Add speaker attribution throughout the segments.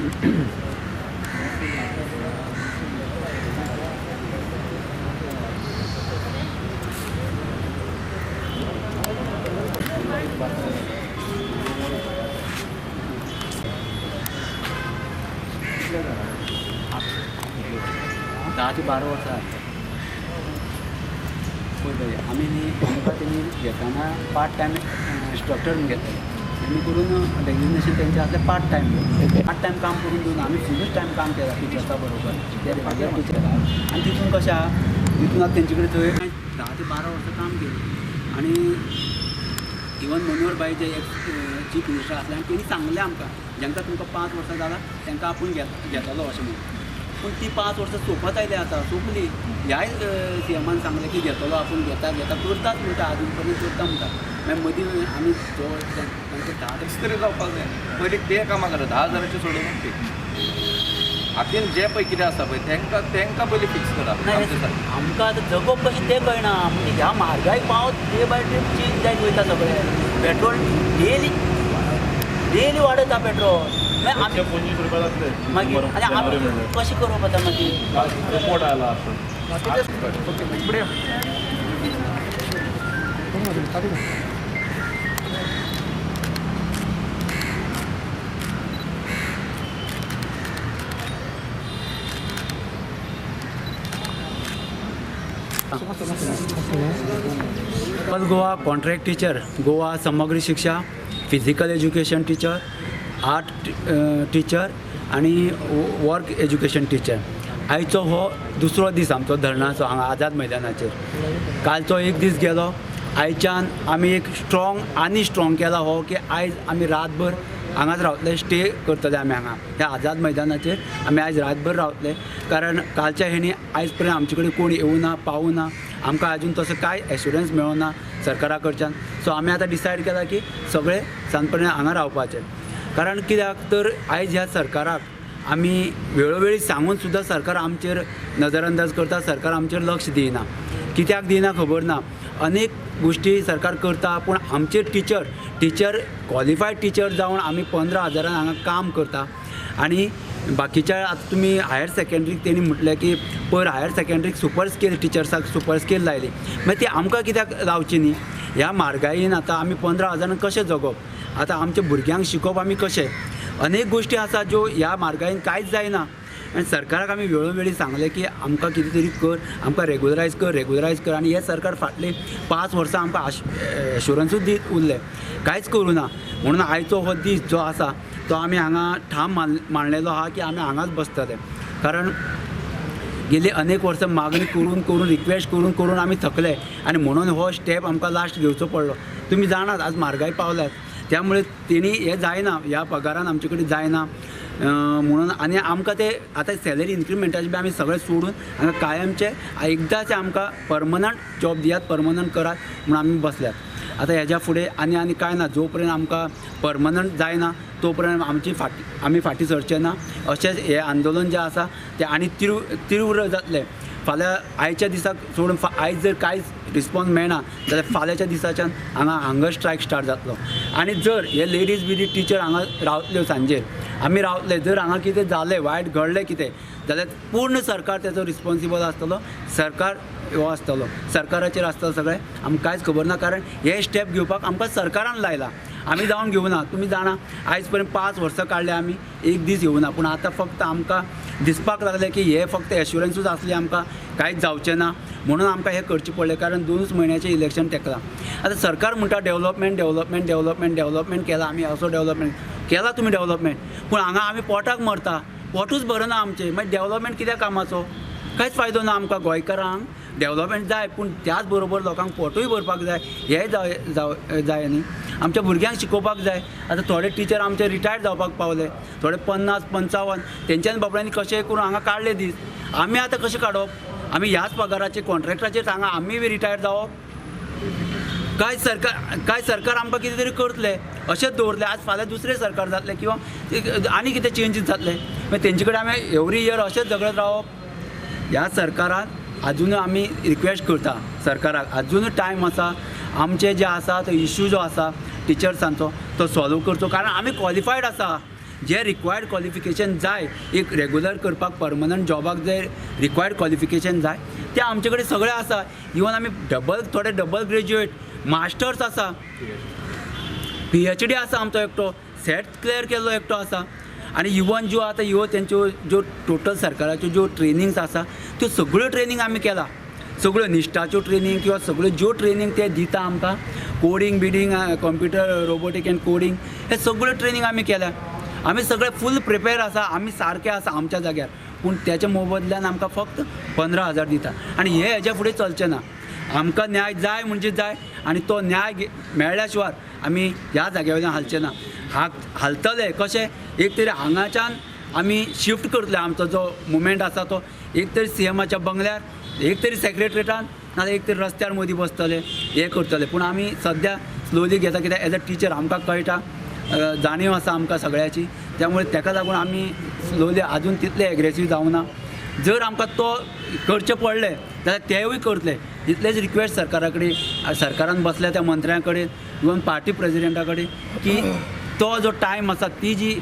Speaker 1: 10 ते 12 वर्सां आमी आमकां तेणी घेताना पार्ट टायम इंस्ट्रक्टर म्हणून घेतले आमी करून डेजिग्नेशन तेंचें आसलें पार्ट टायम काम करून दिवन आमी फुलूच टायम काम केलां टिचर्सा बरोबर त्या टिचर आनी तितून कशें आहा तितून आतां तेंचे कडेन थंय 10 ते 12 वर्सां काम केलें आनी इवन मनोहर भाई जे चीफ मिनिस्टर आसले आनी तेणी सांगलें आमकां जेंकां तुमकां 5 वर्सां जालां तेंकां आपूण घेतलो अशें म्हणून पूण ती 5 वर्सां सोंपत आयली आतां सोंपली ह्याय सीएमान सांगलें की घेतलो आपूण घेता करतात म्हणटा आजून पर्यंत करता म्हणटा मागीर मदीं आमी जो तांकां 10
Speaker 2: फिक्स तरी जावपाक जाय पयलीं ते कामां करा 10,000चे सोडून फिक्स हातीन जे पळय कितें आसा पळय तेंकां पयलीं फिक्स करा
Speaker 1: आमकां आतां जगप कशें तें कळना म्हणजे ह्या म्हारगाय पावत डे बाय डे चेंज जायत वयता सगळें पेट्रोल डेली वाडयता पेट्रोल मागीर
Speaker 3: 25 रुपया जातले
Speaker 1: मागीर आनी आमी कशें करप आतां मागीर
Speaker 3: रिपोर्ट आयला
Speaker 1: गोवा कॉन्ट्रॅक्ट टिचर गोवा समग्र शिक्षा physical education teacher art teacher आनी वर्क एज्युकेशन टिचर आयचो हो दुसरो दीस आमचो धरणाचो हांगा आझाद मैदानाचेर कालचो एक दीस गेलो आयच्यान आमी एक स्ट्रॉंग केला हो की आयज आमी रातभर हांगाच रावतले स्टे करतले आमी हांगा ह्या आझाद मैदानाचेर आमी आयज रातभर रावतले कारण कालच्या हेणी आयज पर्यंत आमचे कडेन कोण येवना पावूना आमकां आजून तसो कांय एश्युरन्स मेळना सरकारा कडच्यान सो आमी आतां डिसायड केला की सगळे सांजपर्यंत हांगा रावपाचें कारण कित्याक तर आयज ह्या सरकाराक आमी वेळोवेळी सांगून सुद्दां सरकार आमचेर नजरअंदाज करता सरकार आमचेर लक्ष दिना कित्याक दिना खबर ना अनेक गोष्टी सरकार करता पूण आमचे टिचर क्वॉलिफायड टिचर जावन आमी 15,000 हांगा काम करता आनी बाकीच्या आतां तुमी हायर सेकंड्रीक तेणी म्हटलें की पयर हायर सेकंड्रीक सुपर स्केल टिचर्साक सुपर स्केल लायली मागीर ती आमकां कित्याक लावची न्ही ह्या म्हारगायेन आतां आमी 15,000 कशें जगप आतां आमच्या भुरग्यांक शिकोवप आमी कशें अनेक गोष्टी आसा ज्यो ह्या म्हारगायेन कांयच जायना आनी सरकाराक आमी वेळोवेळी सांगलें की आमकां कितें तरी कर आमकां रेगुलरायज कर आनी हे सरकार फाटलीं 5 वर्सां आमकां एश्युरन्सूच दीत उरलें कांयच करूं ना म्हणून आयचो हो दीस जो आसा तो आमी हांगा ठाम मांडलेलो आहा की आमी हांगाच बसतले कारण गेली अनेक वर्सां मागणी करून रिक्वेस्ट करून आमी थकले आनी म्हणून हो स्टेप आमकां लास्ट घेवचो पडलो तुमी जाणात आज म्हारगाय पावल्यात त्यामुळे तेणी हे जायना ह्या पगारान आमचे कडेन जायना म्हणून आनी आमकां ते आतां सॅलरी इन्क्रिमेंटाचे बी आमी सगळें सोडून हांगा कायमचे एकदांचे आमकां परमनंट जॉब दियात परमनंट करात म्हणून आमी बसल्यात आतां हेज्या फुडें आनी कांय ना जो पर्यंत आमकां परमनंट जायना तो पर्यंत आमी फाटीं सरचे ना अशेंच हे आंदोलन जें आसा तें आनी तीव्र जातलें फाल्यां आयच्या दिसाक सोडून आयज जर कांयच रिस्पॉन्स मेळना जाल्यार फाल्यांच्या दिसाच्यान हांगा हंगर स्ट्रायक स्टार्ट जातलो आनी जर हे लेडीज बी टिचर हांगा रावतल्यो सांजेर आमी रावतले जर हांगा कितें जालें वायट घडलें कितें जाल्यार पूर्ण सरकार तेजो रिस्पॉन्सिबल आसतलो सरकार हो आसतलो सरकाराचेर आसतलो सगळें आमकां कांयच खबर ना कारण हे स्टेप घेवपाक आमकां सरकारान लायला आमी जावन घेवना तुमी जाणा आयज पर्यंत 5 वर्सां काडले आमी एक दीस येवना पूण आतां फक्त आमकां दिसपाक लागलें की हे फक्त एश्युरन्सूच आसली आमकां कांयच जावचें ना म्हणून आमकां हें करचें पडलें कारण 2 म्हयन्याचें इलेक्शन तेंकलां आतां सरकार म्हणटा डेवलपमेंट केला आमी असो डेवलपमेंट केला तुमी डेवलपमेंट पूण हांगा आमी पोटाक मरता पोटूच भरना आमचें मागीर डेवलपमेंट कित्याक कामाचो कांयच फायदो ना आमकां गोंयकारांक डेवलपमेंट जाय पूण त्याच बरोबर लोकांक पोटूय भरपाक जाय हेंय जाय न्ही आमच्या भुरग्यांक शिकोवपाक जाय आतां थोडे टिचर आमचे रिटायर्ड जावपाक पावले थोडे 50-55 तेंच्यानी बाबड्यांनी कशेंय करून हांगा काडले दीस आमी आतां कशें काडप आमी ह्याच पगाराचेर कॉन्ट्रॅक्टाचेर हांगा आमी बी रिटायर जावप काय सरकार आमकां कितें तरी करतले अशेंच दवरले आज फाल्यां दुसरें सरकार जातलें किंवा आनी कितें चेंजीस जातले मागीर तेंचे कडेन आमी एवरी इयर अशेंच झगडत रावप ह्या सरकारान अजून आमी रिक्वेस्ट करता सरकाराक अजून टायम आसा आमचे जे आसा तो इश्यू जो आसा टिचर्सांचो तो सॉल्व करचो कारण आमी क्वॉलिफायड आसा जे रिक्वायर्ड क्वॉलिफिकेशन जाय एक रेगुलर करपाक परमनंट जॉबाक जे रिक्वायर्ड क्वॉलिफिकेशन जाय ते आमचे कडेन सगळें आसा. इवन आमी थोडे डबल ग्रॅज्युएट मास्टर्स आसा, PhD आसा आमचो एकटो, सेट क्लियर केल्लो एकटो आसा. आनी इवन ज्यो आतां ह्यो तेंच्यो ज्यो टोटल सरकाराच्यो ज्यो ट्रेनिंग्स आसा त्यो सगळ्यो ट्रेनिंग आमी केला. सगळ्यो निश्ठाच्यो ट्रेनिंग किंवा सगळ्यो ज्यो ट्रेनिंग ते दिता आमकां coding bidding computer robotic end coding हे सगळ्यो ट्रेनिंग आमी केल्या. आमी सगळे फूल प्रिपेर आसा, आमी सारके आसा आमच्या जाग्यार. पूण त्याच्या मोबदल्यान आमकां फक्त 15,000 दिता आनी हे हेज्या फुडें चलचें ना. आमकां न्याय जाय म्हणजे जाय आनी तो न्याय मेळ्ळ्या शिवाय आमी ह्या जाग्या वयल्यान हालचे ना. हालतले कशें एक तरी हांगाच्यान आमी शिफ्ट करतले आमचो जो मुवमेंट आसा तो एक तरी CMच्या बंगल्यार, एक तरी सेक्रेटरेटान, नाजाल्यार एक तरी रस्त्यार मदीं बसतले हे करतले. पूण आमी सद्या स्लोली घेता कित्याक एज अ टिचर आमकां कळटा, जाणीव आसा आमकां सगळ्याची. त्यामुळे ताका लागून आमी स्लोली आजून तितले एग्रेसीव जावना. जर आमकां तो करचें पडलें जाल्यार तेवूय करतले. इतलेच रिक्वेस्ट सरकारा कडेन, सरकारान बसल्या त्या मंत्र्यां कडेन, इवन पार्टी प्रेजिडेंटा कडेन की तो जो टायम आसा, ती जी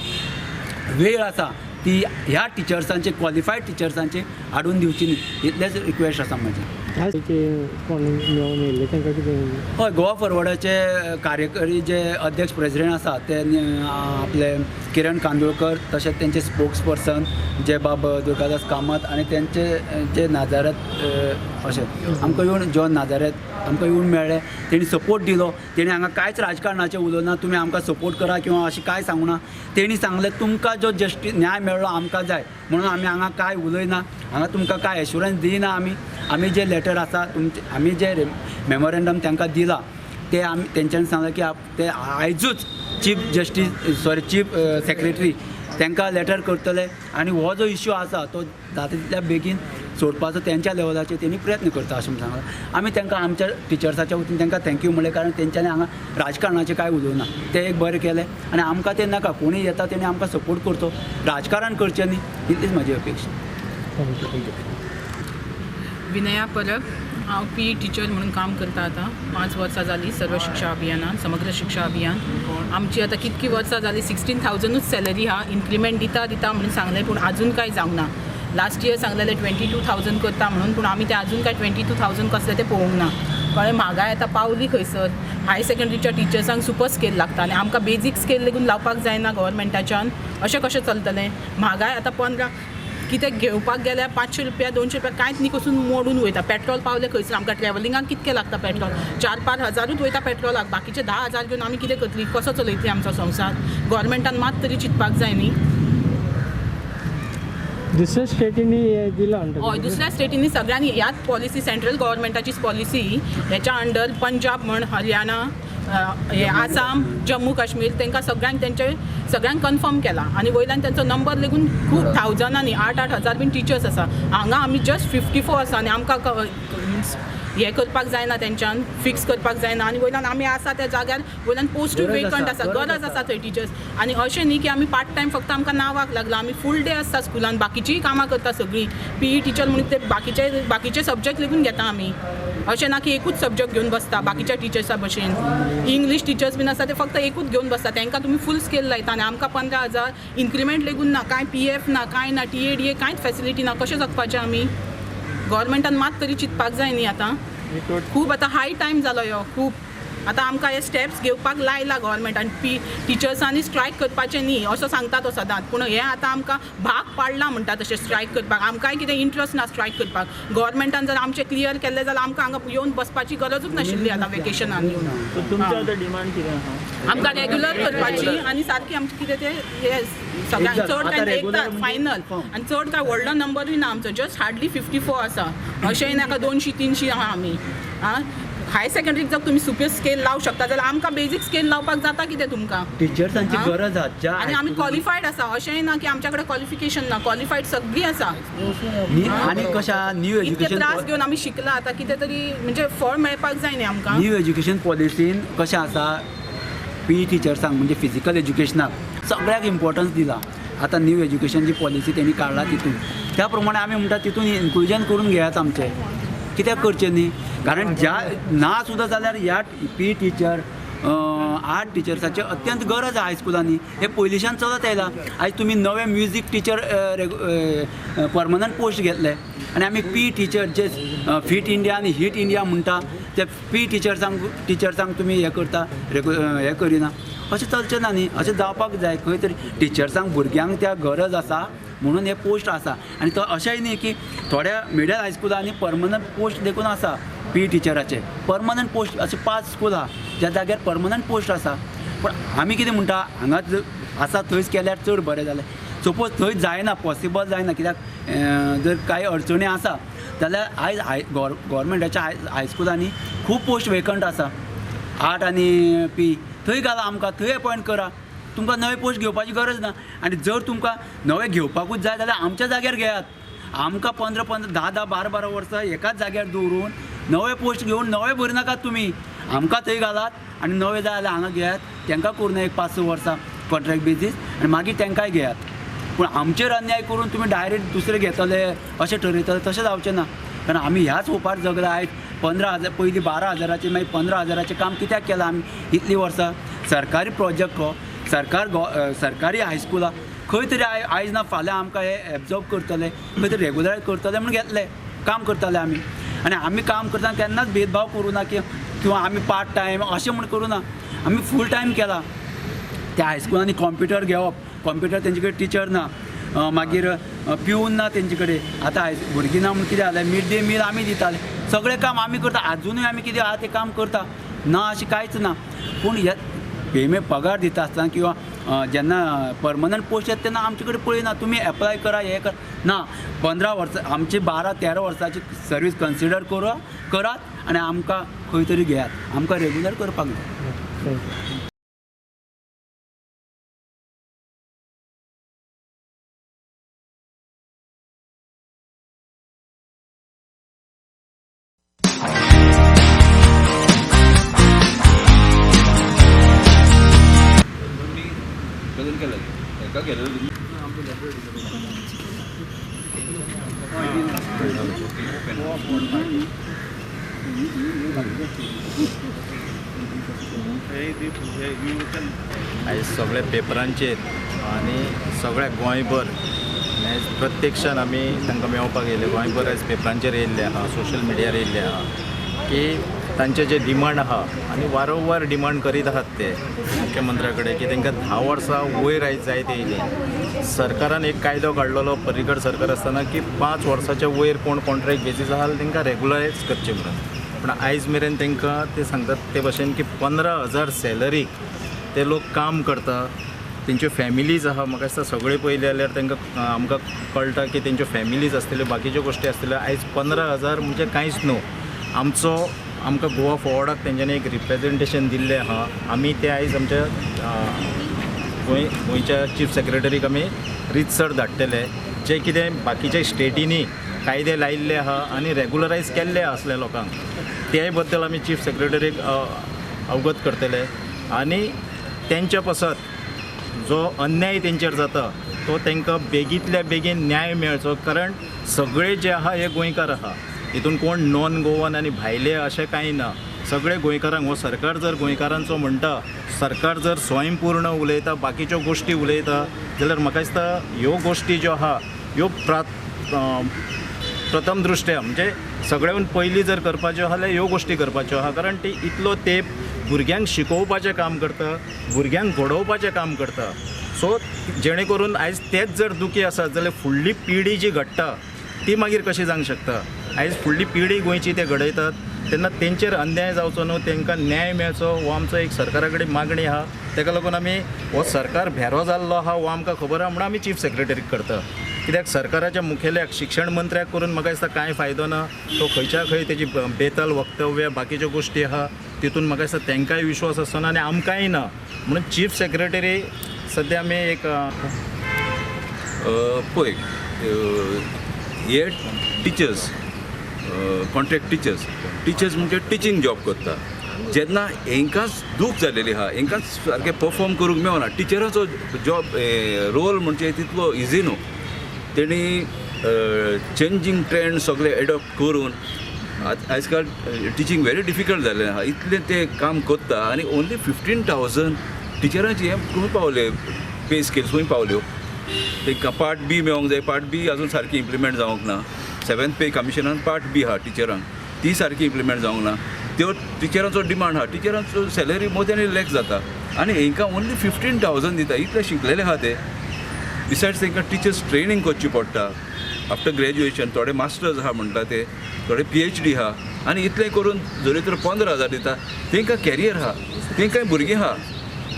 Speaker 1: वेळ आसा ती ह्या टिचर्सांचे क्वॉलिफायड टिचर्सांचे हाडून दिवची न्ही. इतलेच रिक्वेस्ट आसा म्हाजी. हय, गोवा फॉरवर्डाचे कार्यकारी जे अध्यक्ष प्रेसिडेंट आसा ते आपले किरण कांदोळकर, तशेंच तेंचे स्पोक्स पर्सन जे बाब दुर्गादास कामत आनी तेंचे जे नाजारात अशें आमकां येवन जॉन नाजारात आमकां येवन मेळ्ळे. तेणी सपोर्ट दिलो. तेणी हांगा कांयच राजकारणाचें उलोवना, तुमी आमकां सपोर्ट करा किंवा अशें कांय सांगूं ना. तेणी सांगलें तुमकां जो न्याय मेळ्ळो आमकां जाय म्हणून आमी हांगा कांय उलयना, हांगा तुमकां कांय एश्युरन्स दिना. आमी जे लेटर आसा आमी जे मेमोरेंडम तांकां दिला ते आमी तेंच्यांनी सांगलें की ते आयजूच चीफ सेक्रेटरी तांकां लेटर करतले आनी हो जो इश्यू आसा तो जाता तितल्या बेगीन सोडपाचो तेंच्या लेवलाचेर तेणी प्रयत्न करता अशें सांगलां. आमी तांकां आमच्या टिचर्साच्या वतीन तांकां थँक्यू म्हणलें, कारण तेंच्यांनी हांगा राजकारणाचें कांय उलोवना. ते एक बरें केलें आनी आमकां तें नाका, कोणूय येता तेणी आमकां सपोर्ट करचो, राजकारण करचें न्ही, इतलीच म्हजी अपेक्षा.
Speaker 3: विनया परब, हांव PE टिचर म्हणून काम करता आतां 5 वर्सां जालीं सर्व शिक्षा अभियानान, समग्र शिक्षा अभियान. आमची आतां कितकी वर्सां जालीं 16,000च सॅलरी हा, इन्क्रिमेंट दिता म्हणून सांगलें पूण आजून कांय जावंक ना. लास्ट इयर सांगलेलें 22,000 करता म्हणून, पूण आमी तें आजून कांय 22,000 कसलें तें पळोवंक ना. कळ्ळें, म्हागाय आतां पावली खंयसर. हाय सेकंडरीच्या टिचर्सांक सुपर स्केल लागता आनी आमकां बेजीक स्केल लेगून लावपाक जायना गव्हर्मेंटाच्यान. अशें कशें चलतलें? म्हागाय आतां 15 कितें घेवपाक गेल्यार 500 रुपया 200 रुपया कांयच न्ही कसून मोडून वयता. पेट्रोल पावलें खंयसर, आमकां ट्रॅव्हलिंगाक कितकें लागता पेट्रोल? 4-5 हजारूच वयता पेट्रोलाक, बाकीचे 10,000 घेवन आमी कितें करतलीं, कसो चलयतलीं आमचो संवसार? गव्हर्मेंटान मात तरी चिंतपाक जाय न्ही.
Speaker 4: दुसऱ्या स्टेटींनी दिला.
Speaker 3: हय, दुसऱ्या स्टेटींनी सगळ्यांनी ह्याच पॉलिसी, सेंट्रल गव्हर्मेंटाचीच पॉलिसी, ह्याच्या अंडर पंजाब म्हण, हरियाणा, आसाम, जम्मू काश्मीर तांकां सगळ्यांक कन्फर्म केला आनी वयल्यान तेंचो नंबर लेगून खूब थावजंडांनी 8-8 हजार बीन टिचर्स आसा. हांगा आमी जस्ट 54 आसा आनी आमकां हे करपाक जायना, तेंच्यान फिक्स करपाक जायना आनी वयल्यान आमी आसा त्या जाग्यार वयल्यान पोस्ट वेकंट आसा, गरज आसा थंय टिचर्स. आनी अशें न्ही की आमी पार्ट टायम फक्त आमकां नांवाक लागला, आमी फूल डे आसता स्कुलान, बाकीचीय कामां करता सगळीं. PE टिचर म्हणून ते बाकीचे सब्जेक्ट लेगून घेता आमी. अशें ना की एकूच सब्जेक्ट घेवन बसता बाकीच्या टिचर्सा भशेन. इंग्लीश टिचर्स बीन आसा ते फक्त एकूच घेवन बसता, तांकां तुमी फूल स्केल लायता आनी आमकां 15,000 इन्क्रिमेंट लेगून ना, कांय PF ना, कांय ना, TADA कांयच फॅसिलिटी ना. कशें जगपाचें आमी? गव्हर्मेंटान मात तरी चिंतपाक जाय न्ही. आतां खूब आतां हाय टायम जालो ह्यो खूब. आतां आमकां हे स्टेप्स घेवपाक लायला गव्हर्मेंटान. टिचर्सांनी स्ट्रायक करपाचें न्ही असो सांगता तो सदांच, पूण हे आतां आमकां भाग पाडला म्हणटा तशें स्ट्रायक करपाक. आमकांय कितें इंट्रस्ट ना स्ट्रायक करपाक. गव्हर्मेंटान जर आमचें क्लियर केल्लें जाल्यार आमकां हांगा येवन बसपाची गरजूच नाशिल्ली आतां वेकेशनान येवन.
Speaker 4: डिमांड कितें आहा?
Speaker 3: आमकां रेग्युलर करपाची आनी सारकी आमचें कितें तें हे सगळ्यांक चड कांय एकदांच फायनल आनी चड कांय व्हडलो नंबरूय ना आमचो, जस्ट हार्डली 54 आसा. अशेंय नाका 200-300 आहा आमी. हाय सेकंडरीक जर तुम्ही सुपर स्केल लावू शकता जाल्यार आमकां बेजीक स्केल लावपाक जाता कितें तुमकां?
Speaker 1: टिचर्सांची गरज आसा
Speaker 3: आनी आमी क्वॉलिफायड आसा. अशेंय ना की आमच्या कडेन क्वॉलिफिकेशन ना, क्वॉलिफायड सगळीं आसा.
Speaker 1: आनी कशा न्यू
Speaker 3: इतके
Speaker 1: एज्युकेशन
Speaker 3: त्रास घेवन आमी शिकला, आतां कितें तरी म्हणजे फळ मेळपाक जाय न्ही आमकां.
Speaker 1: न्यू एज्युकेशन पॉलिसीन कशें आसा, PE टिचर्सांक म्हणजे फिजिकल एज्युकेशनाक सगळ्याक इम्पॉर्टन्स दिला. आतां न्यू एज्युकेशन जी पॉलिसी तेणी काडला तितून त्या प्रमाणे आमी म्हणटा तितून इन्क्लुजन करून घेयात आमचें. कित्याक करचें न्ही? कारण ज्या ना सुद्दां जाल्यार ह्या PE टिचर आर्ट टिचर्साची अत्यंत गरज आहे हायस्कुलांनी. हे पयलींच्यान चलत येयला. आयज तुमी नवे म्युझिक टीचर परमनंट पोस्ट घेतले आनी आमी पी टीचर जे फिट इंडिया आनी हिट इंडिया म्हणटा ते पी टिचर्सांक तुमी हे करता हे करिना. अशें चलचें ना न्ही. अशें जावपाक जाय. खंय तरी टिचर्सांक भुरग्यांक त्या गरज आसा म्हणून हे पोस्ट आसा. आनी तो अशेंय न्ही की थोड्या मिडल हायस्कुलांनी परमनंट पोस्ट देखून आसा पी टिचराचे. परमनंट पोस्ट अशें 5 स्कूल आहा ज्या जाग्यार परमनंट पोस्ट आसा. पण आमी कितें म्हणटा हांगा आसा थंयच केल्यार चड बरें जालें. सपोज थंय जायना, पॉसिबल जायना, कित्याक जर कांय अडचणी आसा जाल्यार आयज गव्हर्मेंटाच्या हायस्कुलांनी खूब पोस्ट वेकंट आसा. आर्ट आनी पी थंय घाला आमकां, थंय अपॉयंट करा. तुमकां नवे पोस्ट घेवपाची गरज ना. आनी जर तुमकां नवे घेवपाकूच जाय जाल्यार आमच्या जाग्यार घेयात. आमकां 15-15, 10-10, 12-12 वर्सां एकाच जाग्यार दवरून नवे पोस्ट घेवन नवे भरनाकात तुमी. आमकां थंय घालात आनी नवे जाय जाल्यार हांगा घेयात. तांकां करून एक 5-6 वर्सां कॉन्ट्रॅक्ट बेजीस आनी मागीर तांकांय घेयात. पूण आमचेर अन्याय करून तुमी डायरेक्ट दुसरे घेतले अशें ठरयतले, तशें जावचें ना. कारण आमी ह्याच होपार जगला. आयज 15,000 पयलीं 12,000चे मागीर 15,000चे काम कित्याक केलां आमी इतलीं वर्सां. सरकारी प्रोजेक्ट हो सरकारी हायस्कुलां खंय तरी आयज ना फाल्यां आमकां हे एब्जॉर्ब करतले, खंय तरी रेगुलरायज करतले म्हणून घेतले. काम करताले आमी. आनी आमी काम करतना केन्नाच भेदभाव करूं ना किंवा आमी पार्ट टायम अशें म्हण करूं ना. आमी फूल टायम केला. त्या हायस्कुलांनी कॉम्प्युटर घेवप, कॉम्प्युटर तेंचे कडेन टिचर ना, मागीर पिवन ना तेंचे कडेन. आतां भुरगीं ना म्हणून कितें जालें, मिड डे मील आमी दिताले. सगळें काम आमी करता. आजुनूय आमी कितें आहा तें काम करता, ना अशें कांयच ना. पूण हे पगार दिता आसतना किंवा जेन्ना परमनंट पोस्ट येता तेन्ना आमचे कडेन पळयना. तुमी एप्लाय करा, हे कर ना. 15 वर्सां आमची 12-13 वर्सांची सर्वीस कन्सिडर करात आनी आमकां खंय तरी घेयात. आमकां रेगुलर करपाक जाय.
Speaker 2: केलं एका गेलेलं
Speaker 5: आयज सगळे पेपरांचेर आनी सगळ्या गोंयभर प्रत्यक्षान आमी तांकां मेळपाक येयले. गोंयभर आयज पेपरांचेर येयल्ले आहा, सोशल मिडियार येयल्ले आहा की तांचे जे डिमांड आहा आनी वारंवार डिमांड करीत आहात ते मुख्यमंत्र्या कडेन की तांकां 10 वर्सां वयर आयज जाय ते येयली. सरकारान एक कायदो काडलेलो पर्रीकर सरकार आसतना की 5 वर्साच्या वयर कोण कॉन्ट्रॅक्ट बेजीस आहा तांकां रेगुलरायज करचें म्हणून. पूण आयज मेरेन तांकां ते सांगतात ते भाशेन की 15,000 सॅलरीक ते लोक काम करता. तेंच्यो फॅमिलीज आहा, म्हाका दिसता सगळे पयले जाल्यार तांकां आमकां कळटा की तेंच्यो फॅमिलीज आसतल्यो, बाकीच्यो गोश्टी आसतल्यो. आयज 15,000 म्हणजे कांयच न्हू. आमकां गोवा फॉवर्डाक तेंच्यांनी एक रिप्रेझेंटेशन दिल्लें आहा. आमी ते आयज आमच्या गोंयच्या चीफ सेक्रेटरीक आमी रितसर धाडटले. जे कितें बाकीच्या स्टेटींनी कायदे लायिल्ले आहा आनी रेगुलरायज केल्ले असल्या लोकांक ते बद्दल आमी चीफ सेक्रेटरीक अवगत करतले. आनी तेंच्या पासत जो अन्याय तेंचेर जाता तो तांकां बेगींतल्या बेगीन न्याय मेळचो. कारण सगळे जे आहा हे गोंयकार आहा, हितून कोण नॉन गोवन आनी भायले अशें कांय ना. सगळे गोंयकारांक हो सरकार जर गोंयकारांचो म्हणटा, सरकार जर स्वयंपूर्ण उलयता, बाकीच्यो गोश्टी उलयता जाल्यार म्हाका दिसता ह्यो गोश्टी ज्यो आहा ह्यो प्रथम दृश्ट्या म्हणजे सगळ्यान पयलीं जर करपाच्यो आहा जाल्यार ह्यो गोश्टी करपाच्यो आहा. कारण ती इतलो तेंप भुरग्यांक शिकोवपाचें काम करता, भुरग्यांक घडोवपाचें काम करता. सो जेणे करून आयज तेच जर दुखी आसात जाल्यार फुडली पिढी जी घडटा ती मागीर कशी जावंक शकता. आयज फुडली पिढी गोंयची ते घडयतात तेन्ना तेंचेर अन्याय जावचो न्हू, तांकां न्याय मेळचो हो आमचो एक सरकारा कडेन मागणी आहा. ताका लागून आमी हो सरकार भेरो जाल्लो आहा हो आमकां खबर आहा म्हणून आमी चीफ सेक्रेटरीक करता. कित्याक सरकाराच्या मुखेल्याक शिक्षण मंत्र्याक करून म्हाका दिसता कांय फायदो ना. तो खंयच्या खंय तेजी बेतल वक्तव्य बाकीच्यो गोश्टी आहा तितून म्हाका दिसता तांकांय विश्वास आसना आनी आमकांय ना. म्हणून चीफ सेक्रेटरी सद्या आमी एक
Speaker 6: पळय हे टिचर्स कॉन्ट्रॅक्ट टिचर्स म्हणजे टिचींग जॉब करता. जेन्ना हांकांच दूख जालेली आहा, हांकांच सारकें परफॉर्म करूंक मेळना. टिचराचो जॉब रोल म्हणजे तितलो इजी न्हू. तेणी चेंजींग ट्रेंड सगळे एडॉप्ट करून आजकाल टिचींग व्हेरी डिफिकल्ट जालें आहा. इतलें ते काम कोत्ता आनी ओन्ली 15,000 टिचरांची हें खंय पावले पे स्केल्स खंय पावल्यो. तांकां पार्ट बी मेळोंक जाय. पार्ट बी आजून सारकी इम्प्लिमेंट जावंक ना. 7th पे कमिशनान पार्ट बी आहा टिचरांक, ती सारकी इम्प्लिमेंट जावंक ना. त्यो टिचरांचो डिमांड आहा. टिचरांचो सॅलरी मोर दॅन लॅक जाता आनी हांकां ओन्ली 15,000 दिता. इतले शिकलेले आहा ते. बिसायड्स तांकां टिचर्स ट्रेनींग करची पडटा आफ्टर ग्रॅज्युएशन. थोडे मास्टर्स आहा म्हणटा ते, थोडे PhD आहा आनी इतलें करून जरी तर 15,000 दिता. तांकां कॅरियर आहा, तांकांय भुरगीं आहा.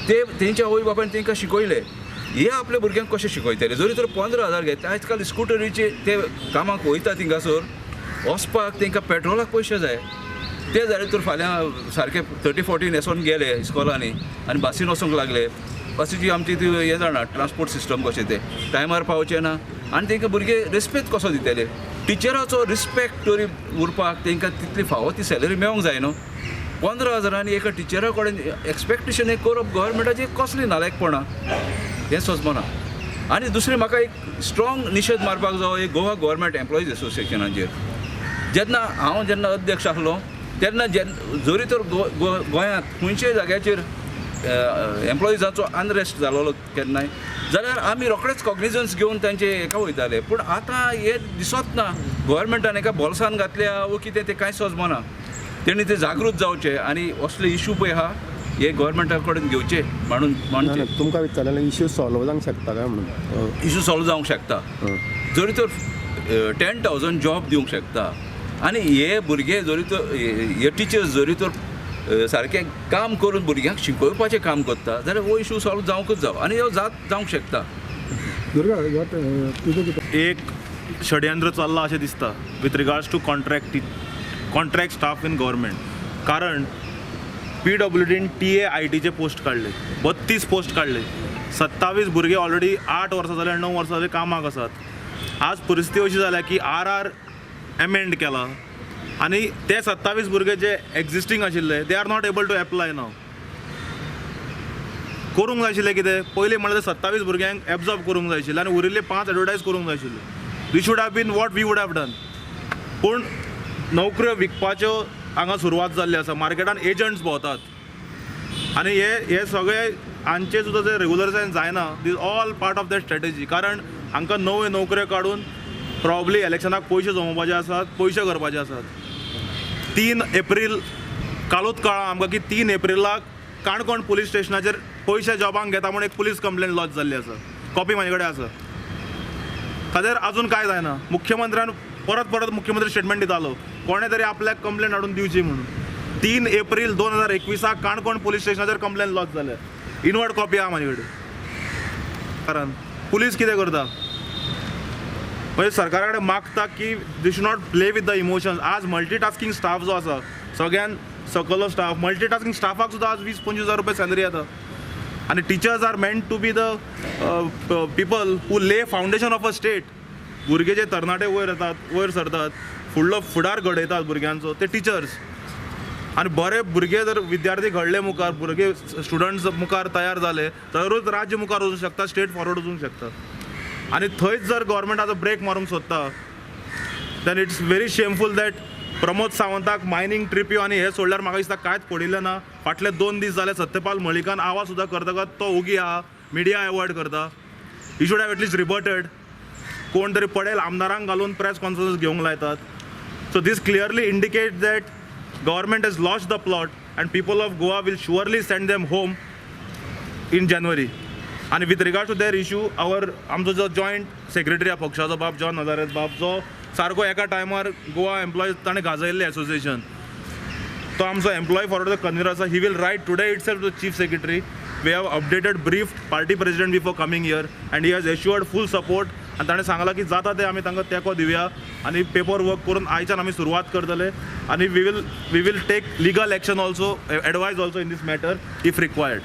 Speaker 6: ते तेंच्या आवय बापायन तांकां शिकयले. हे आपल्या भुरग्यांक कशें शिकयतले. जरी तर 15,000 घेता. आजकाल स्कुटरीचे ते कामाक वयता थिंगासोर वचपाक तांकां पेट्रोलाक पयशे जाय. ते जाले तर फाल्यां सारके 30-40 न्हेसोन गेले इस्कॉलांनी आनी बासीन वचूंक लागले. बासीची आमची ती हें जाणा ट्रान्सपोर्ट सिस्टम कशें ते टायमार पावचे ना आनी तांकां भुरगे रिस्पेक्ट कसो दितले. टिचराचो रिस्पेक्ट तरी उरपाक तांकां तितली फावो ती सॅलरी मेळोंक जाय न्हू. 15,000 एका टिचरा कडेन एक्सपेक्टेशन एक करप गव्हर्मेंटाची कसली नालायकपणां हें सोजमना. आनी दुसरें म्हाका एक स्ट्रॉंग निशेध मारपाक जावो एक गोवा गव्हर्मेंट एम्प्लॉईज एसोसिएशनाचेर. जेन्ना अध्यक्ष आसलो तेन्ना जरी तर गोंयांत खंयच्याय जाग्याचेर एम्प्लॉईजांचो अनरेस्ट जालोलो केन्नाय जाल्यार आमी रोखडेच कॉग्निजन्स घेवन तांचे हेका वयताले. पूण आतां हें दिसत ना गव्हर्मेंटान हेका बोल्सान घातल्या वो कितें तें कांय सोजमना. तेणी ते जागृत जावचे आनी असले इशू पळय आहा हे गव्हर्मेंटा कडेन घेवचे मांडून
Speaker 7: तुमकां विचारलें इश्यू सॉल्व जावंक शकता काय म्हणून.
Speaker 6: इशू सॉल्व जावंक शकता. जरी तर 10,000 जॉब दिवंक शकता आनी हे भुरगे जरी तर हे टिचर्स जरी तर सारकें काम करून भुरग्यांक शिकोवपाचें काम करता जाल्यार हो इशू सॉल्व जावंकच जावं आनी ह्यो जावंक शकता.
Speaker 8: एक षडयंत्र चल्लां अशें दिसता with regards to contract staff in government. कारण PWDन TA ITचे पोस्ट काडले, 32 पोस्ट काडले. 27 भुरगे ऑलरेडी 8 वर्सां जाले 9 वर्सां जाले कामाक आसात. आज परिस्थिती अशी जाल्या की RR एमेंड केला आनी ते 27 भुरगे जे एक्झिस्टींग आशिल्ले they are not able to apply नाव. करूंक जाय आशिल्लें कितें पयलीं म्हणल्यार 27 भुरग्यांक एब्जॉर्ब करूंक जाय आशिल्लें आनी उरिल्ले 5 एडवर्टायज करूंक जाय आशिल्ले. We should have been what we would have done. पूण नोकऱ्यो विकपाच्यो हांगा सुरवात जाल्ली आसा. मार्केटान एजंट्स भोंवतात आनी हे सगळे हांचे सुद्दां जे रेगुलरायझेशन जायना. This all part of that strategy. कारण हांकां नव्यो नोकऱ्यो काडून प्रॉब्ली इलेक्शनाक पयशे जमोवपाचे आसात, पयशे करपाचे आसात. 3 एप्रील कालूच कळ्ळां आमकां की 3 एप्रिलाक काणकोण पुलीस स्टेशनाचेर पयशे जॉबांक घेता म्हणून एक पुलीस कंप्लेन लॉन्च जाल्ली आसा. कॉपी म्हाजे कडेन आसा. ताचेर आजून कांय जायना. मुख्यमंत्र्यान परत मुख्यमंत्री स्टेटमेंट दितालो कोणें तरी आपल्याक कंप्लेन हाडून दिवची म्हणून. 3 एप्रील 2021 काणकोण पुलीस स्टेशनाचेर कंप्लेन लॉन्च जाल्या. इनवर्ड कॉपी आहा म्हाजे कडेन. कारण पुलीस कितें करता म्हणजे सरकारा कडेन मागता की they should not play with the emotions. आज मल्टीटास्किंग स्टाफ जो आसा सगळ्यान सकलो स्टाफ मल्टीटास्किंग स्टाफाक सुद्दां आज 20-25 रुपया सॅलरी येता. आनी teachers are meant to be the people who lay foundation of a state. भुरगे जे तरणाटे वयर सरतात फुडलो फुडार घडयतात भुरग्यांचो ते टिचर्स. आनी बरे भुरगे जर विद्यार्थी घडले मुखार भुरगे स्टुडंट्स मुखार तयार जाले जाल्यारूच राज्य मुखार वचूंक शकता, स्टेट फॉरवर्ड वचूंक शकता. आनी थंयच जर गव्हर्मेंटाचो ब्रेक मारूंक सोदता then it's very shameful that Pramod सावंताक मायनींग ट्रिप्यो आनी हे सोडल्यार म्हाका दिसता कांयच पडिल्लें ना. फाटले 2 दीस जाले सत्यपाल मळिकान आवाज सुद्दां करतकच तो ओगी आहा मिडिया एवॉयड करता. You should have at least rebutted. कोण तरी पडेल आमदारांक घालून प्रेस कॉन्फरन्स घेवंक लायतात. So this clearly indicate that government has lost the plot and people of Goa will surely send them home in January. आनी with regard to their issue आमचो जो जॉयंट सेक्रेटरी आहा पक्षाचो बाब जॉन नजारेत बाब जो सारको एका टायमार गोवा एम्प्लॉईज ताणें गाजयल्लें एसोसिएशन तो आमचो एम्प्लॉय फॉरवर्ड द कन्व्हिनर आसा. He will write today itself to chief secretary. We have updated briefed party president before coming here and he has assured full support. आनी ताणें सांगलां की जाता ते आमी तांकां तेंको दिवया आनी पेपर वर्क करून आयच्यान आमी सुरवात करतले आनी we will take legal action also advise also in these matter if required.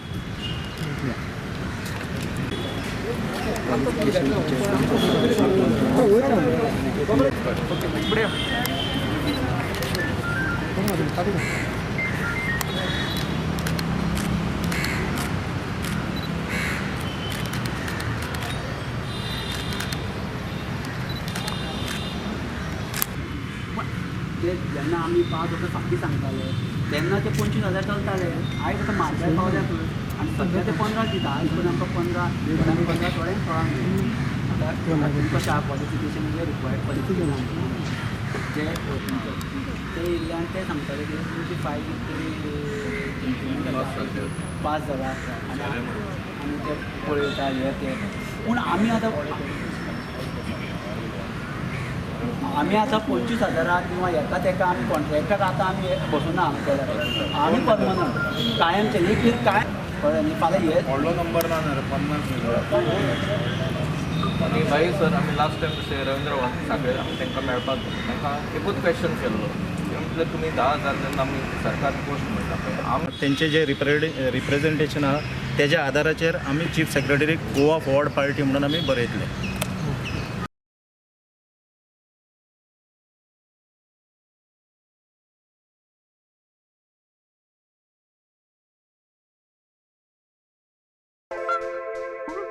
Speaker 1: ते जेन्ना आमी 5 वर्सां फाटीं सांगताले तेन्ना ते 25,000 चलताले. आयज आतां म्हारगाय पावल्या पळय आनी सध्या ते 15 दिता. आयज पण आमकां 15 थोड्यांक 15 थोड्यांक 16 मेळटा. आतां कशें आहा क्वॉलिफिकेशन म्हणजे रिक्वायर्ड क्वॉलिफिकेशन जे ते येयल्ल्यान ते सांगताले की तुमची फायल पास जाला आनी ते पळयता हे ते. पूण आमी आतां 25,000 किंवा एका आमी कॉन्ट्रॅक्टाक आतां आमी बसूना आमी परमनंट कायमचे एक काय कळ्ळें न्ही. फाल्यां हे
Speaker 8: व्हडलो नंबर ना रे 50.
Speaker 2: आनी भाई सर आमी लास्ट टायम तशें रवींद्र साखळे आमी तांकां मेळपाक तांकां एकूच क्वेश्चन केल्लो म्हणजे तुमी 10,000 जेन्ना आमी सरकारी पोस्ट म्हणटा पळय
Speaker 5: त्यांचे जे रिप्रेझेंटेशन आहा त्याच्या आदाराचेर आमी चीफ सेक्रेटरीक गोवा फॉरवर्ड पार्टी म्हणून आमी बरयतले.